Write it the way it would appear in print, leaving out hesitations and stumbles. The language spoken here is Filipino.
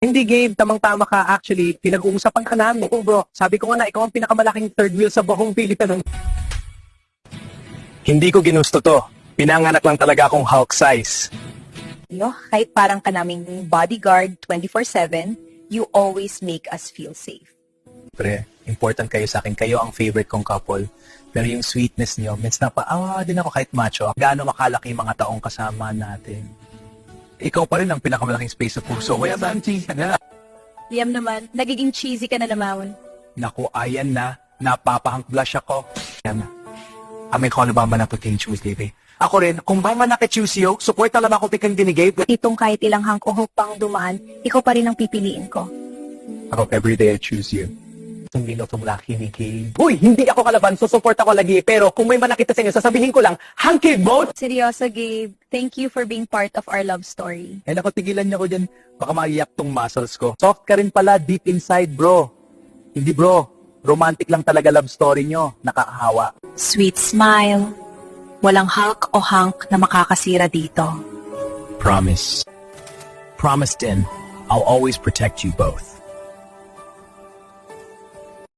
Hindi, Gabe. Tamang-tama ka. Actually, pinag-uusapan ka namin. Oo, bro. Sabi ko nga na, ikaw ang pinakamalaking third wheel sa buong Pilipinas. Hindi ko ginusto to. Pinanganak lang talaga akong Hulk size. Kahit parang ka naming bodyguard 24/7, you always make us feel safe. Pre, important kayo sa akin. Kayo ang favorite kong couple. Pero yung sweetness niyo, means din ako kahit macho. Gaano makalaki yung mga taong kasama natin. Ikaw pa rin ang pinakamalaking space sa puso. Kaya saan cheesy na? Liam naman, nagiging cheesy ka na naman. Naku, ayan na. Napapahang blush ako. Yan na. May call ba man na to King Tuesday, babe? Ako rin, kung ba man nakituesday, support na lang ako pikang dinigay. Itong kahit ilang hangkuhok pang dumaan, ikaw pa rin ang pipiliin ko. I hope every day I choose you. Itong lino itong laki ni Gabe. Uy, hindi ako kalaban, so support ako lagi. Pero kung may manakita sa inyo, sasabihin ko lang, hangkid mo! Seryoso, Gabe. Thank you for being part of our love story. Eh naku, tigilan niyo ko dyan. Baka maiyak tong muscles ko. Soft ka rin pala deep inside, bro. Hindi, bro. Romantic lang talaga love story nyo. Nakakahawa. Sweet smile. Walang Hulk o Hank na makakasira dito. Promise. Promise din, I'll always protect you both.